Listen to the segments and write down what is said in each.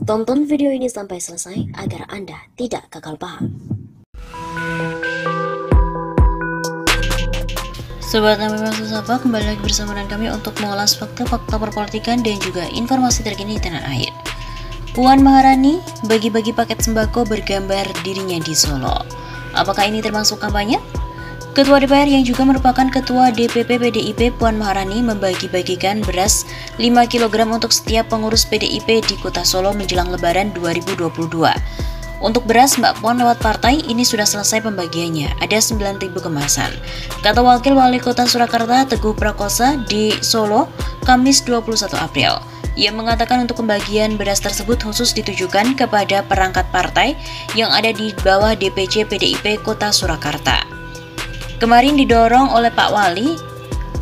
Tonton video ini sampai selesai agar Anda tidak gagal paham. Sobat Nabi Sapa, kembali lagi bersama dengan kami untuk mengulas fakta-fakta perpolitikan dan juga informasi terkini di tanah air. Puan Maharani bagi-bagi paket sembako bergambar dirinya di Solo. Apakah ini termasuk kampanye? Ketua DPR yang juga merupakan Ketua DPP PDIP Puan Maharani membagi-bagikan beras 5 kg untuk setiap pengurus PDIP di Kota Solo menjelang Lebaran 2022. Untuk beras, Mbak Puan lewat partai ini sudah selesai pembagiannya, ada 9.000 kemasan. Kata Wakil Wali Kota Surakarta Teguh Prakosa di Solo, Kamis 21 April. Ia mengatakan untuk pembagian beras tersebut khusus ditujukan kepada perangkat partai yang ada di bawah DPC PDIP Kota Surakarta. Kemarin didorong oleh Pak Wali,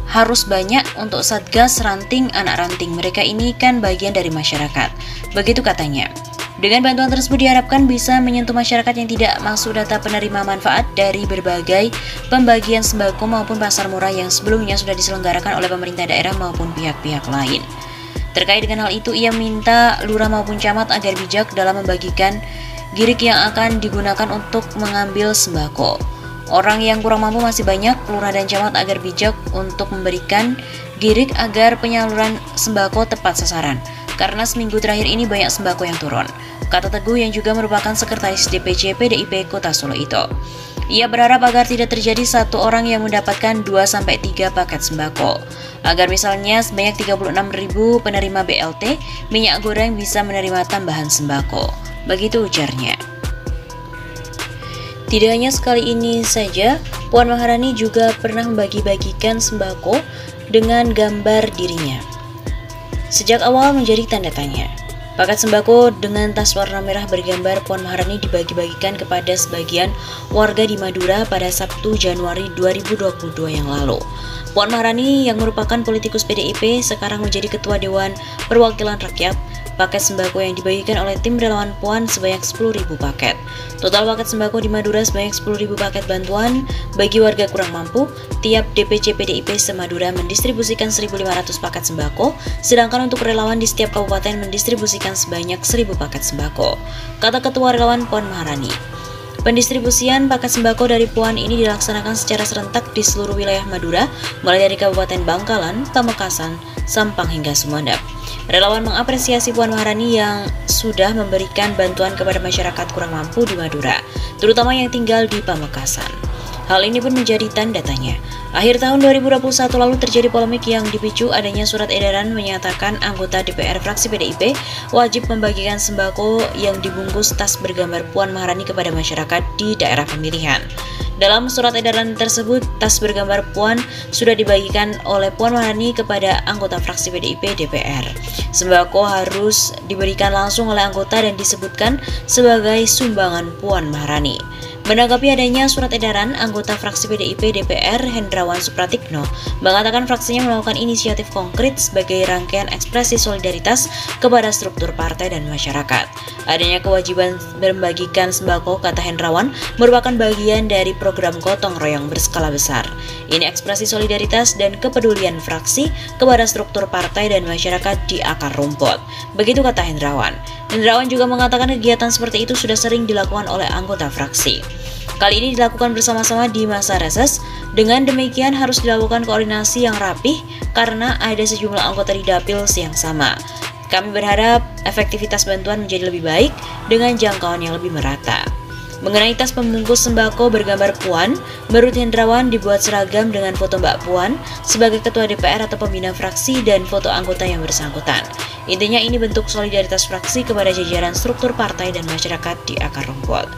harus banyak untuk Satgas Ranting Anak Ranting. Mereka ini kan bagian dari masyarakat. Begitu katanya. Dengan bantuan tersebut diharapkan bisa menyentuh masyarakat yang tidak masuk data penerima manfaat dari berbagai pembagian sembako maupun pasar murah yang sebelumnya sudah diselenggarakan oleh pemerintah daerah maupun pihak-pihak lain. Terkait dengan hal itu, ia minta lurah maupun camat agar bijak dalam membagikan girik yang akan digunakan untuk mengambil sembako. Orang yang kurang mampu masih banyak, lurah dan camat agar bijak untuk memberikan girik agar penyaluran sembako tepat sasaran. Karena seminggu terakhir ini banyak sembako yang turun, kata Teguh yang juga merupakan sekretaris DPC PDIP Kota Solo itu. Ia berharap agar tidak terjadi satu orang yang mendapatkan 2-3 paket sembako. Agar misalnya sebanyak 36.000 penerima BLT, minyak goreng bisa menerima tambahan sembako. Begitu ujarnya. Tidak hanya sekali ini saja, Puan Maharani juga pernah membagi-bagikan sembako dengan gambar dirinya. Sejak awal menjadi tanda tanya. Paket sembako dengan tas warna merah bergambar Puan Maharani dibagi-bagikan kepada sebagian warga di Madura pada Sabtu Januari 2022 yang lalu. Puan Maharani yang merupakan politikus PDIP sekarang menjadi Ketua Dewan Perwakilan Rakyat. Paket sembako yang dibagikan oleh tim relawan Puan sebanyak 10.000 paket. Total paket sembako di Madura sebanyak 10.000 paket bantuan bagi warga kurang mampu. Tiap DPC PDIP se-Madura mendistribusikan 1.500 paket sembako, sedangkan untuk relawan di setiap kabupaten mendistribusikan sebanyak 1.000 paket sembako, kata Ketua Relawan Puan Maharani. Pendistribusian paket sembako dari Puan ini dilaksanakan secara serentak di seluruh wilayah Madura, mulai dari Kabupaten Bangkalan, Pamekasan, Sampang hingga Sumedang. Relawan mengapresiasi Puan Maharani yang sudah memberikan bantuan kepada masyarakat kurang mampu di Madura, terutama yang tinggal di Pamekasan. Hal ini pun menjadi tanda tanya. Akhir tahun 2021 lalu terjadi polemik yang dipicu adanya surat edaran menyatakan anggota DPR fraksi PDIP wajib membagikan sembako yang dibungkus tas bergambar Puan Maharani kepada masyarakat di daerah pemilihan. Dalam surat edaran tersebut, tas bergambar Puan sudah dibagikan oleh Puan Maharani kepada anggota fraksi PDIP DPR. Sembako harus diberikan langsung oleh anggota dan disebutkan sebagai sumbangan Puan Maharani. Menanggapi adanya surat edaran, anggota fraksi PDIP DPR Hendrawan Supratikno mengatakan fraksinya melakukan inisiatif konkret sebagai rangkaian ekspresi solidaritas kepada struktur partai dan masyarakat. Adanya kewajiban membagikan sembako, kata Hendrawan, merupakan bagian dari program gotong royong berskala besar. Ini ekspresi solidaritas dan kepedulian fraksi kepada struktur partai dan masyarakat di akar rumput. Begitu kata Hendrawan. Hendrawan juga mengatakan kegiatan seperti itu sudah sering dilakukan oleh anggota fraksi. Kali ini dilakukan bersama-sama di masa reses. Dengan demikian harus dilakukan koordinasi yang rapih karena ada sejumlah anggota di dapil yang sama. Kami berharap efektivitas bantuan menjadi lebih baik dengan jangkauan yang lebih merata. Mengenai tas pembungkus sembako bergambar Puan, menurut Hendrawan dibuat seragam dengan foto Mbak Puan sebagai Ketua DPR atau pembina fraksi dan foto anggota yang bersangkutan. Intinya ini bentuk solidaritas fraksi kepada jajaran struktur partai dan masyarakat di akar rumput.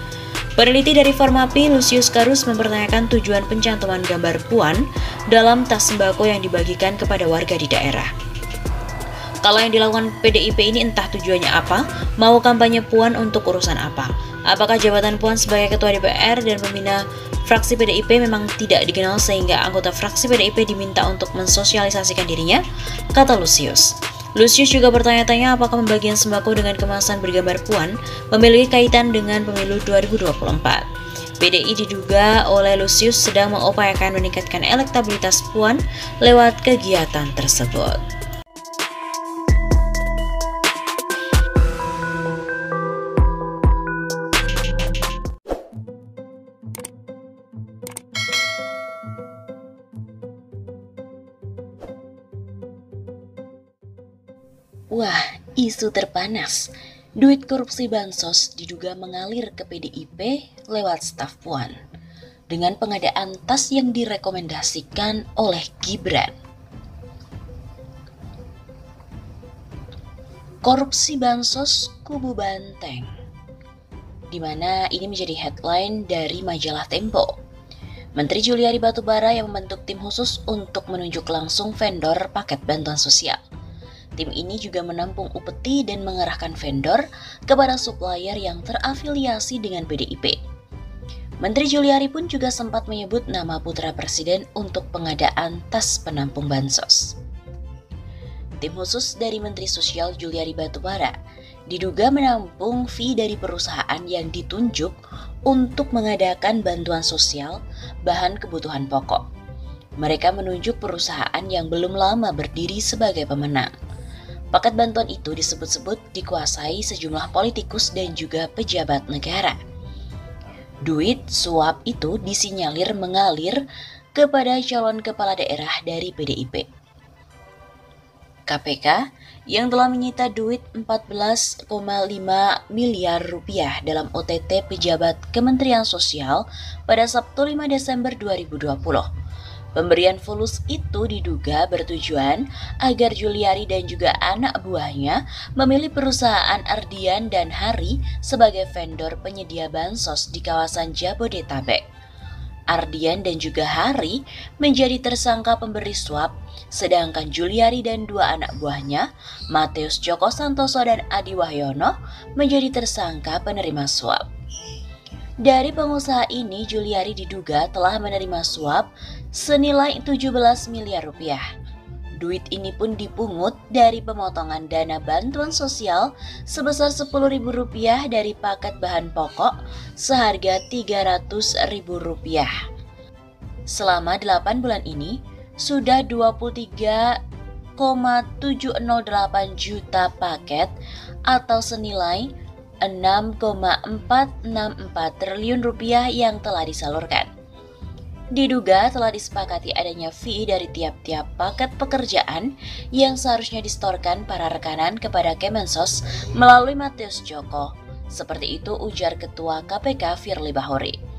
Peneliti dari Formapi, Lucius Karus, mempertanyakan tujuan pencantuman gambar Puan dalam tas sembako yang dibagikan kepada warga di daerah. Kalau yang dilakukan PDIP ini entah tujuannya apa, mau kampanye Puan untuk urusan apa? Apakah jabatan Puan sebagai Ketua DPR dan pembina fraksi PDIP memang tidak dikenal sehingga anggota fraksi PDIP diminta untuk mensosialisasikan dirinya? Kata Lucius. Lucius juga bertanya-tanya apakah pembagian sembako dengan kemasan bergambar Puan memiliki kaitan dengan pemilu 2024. PDI diduga oleh Lucius sedang mengupayakan meningkatkan elektabilitas Puan lewat kegiatan tersebut. Wah, isu terpanas. Duit korupsi bansos diduga mengalir ke PDIP lewat staf Puan dengan pengadaan tas yang direkomendasikan oleh Gibran. Korupsi bansos kubu Banteng, di mana ini menjadi headline dari majalah Tempo. Menteri Juliari Batubara yang membentuk tim khusus untuk menunjuk langsung vendor paket bantuan sosial. Tim ini juga menampung upeti dan mengerahkan vendor kepada supplier yang terafiliasi dengan PDIP. Menteri Juliari pun juga sempat menyebut nama putra presiden untuk pengadaan tas penampung bansos. Tim khusus dari Menteri Sosial Juliari Batubara diduga menampung fee dari perusahaan yang ditunjuk untuk mengadakan bantuan sosial bahan kebutuhan pokok. Mereka menunjuk perusahaan yang belum lama berdiri sebagai pemenang. Paket bantuan itu disebut-sebut dikuasai sejumlah politikus dan juga pejabat negara. Duit suap itu disinyalir mengalir kepada calon kepala daerah dari PDIP. KPK yang telah menyita duit 14,5 miliar rupiah dalam OTT pejabat Kementerian Sosial pada Sabtu 5 Desember 2020. Pemberian fulus itu diduga bertujuan agar Juliari dan juga anak buahnya memilih perusahaan Ardian dan Hari sebagai vendor penyedia bansos di kawasan Jabodetabek. Ardian dan juga Hari menjadi tersangka pemberi suap, sedangkan Juliari dan dua anak buahnya, Matius Joko Santoso dan Adi Wahyono, menjadi tersangka penerima suap. Dari pengusaha ini, Juliari diduga telah menerima suap senilai 17 miliar rupiah. Duit ini pun dipungut dari pemotongan dana bantuan sosial sebesar Rp10.000 dari paket bahan pokok seharga Rp300.000. Selama 8 bulan ini, sudah 23,708 juta paket atau senilai Rp6,464 triliun yang telah disalurkan. Diduga telah disepakati adanya fee dari tiap-tiap paket pekerjaan yang seharusnya disetorkan para rekanan kepada Kemensos melalui Matius Joko. Seperti itu ujar Ketua KPK Firly Bahuri.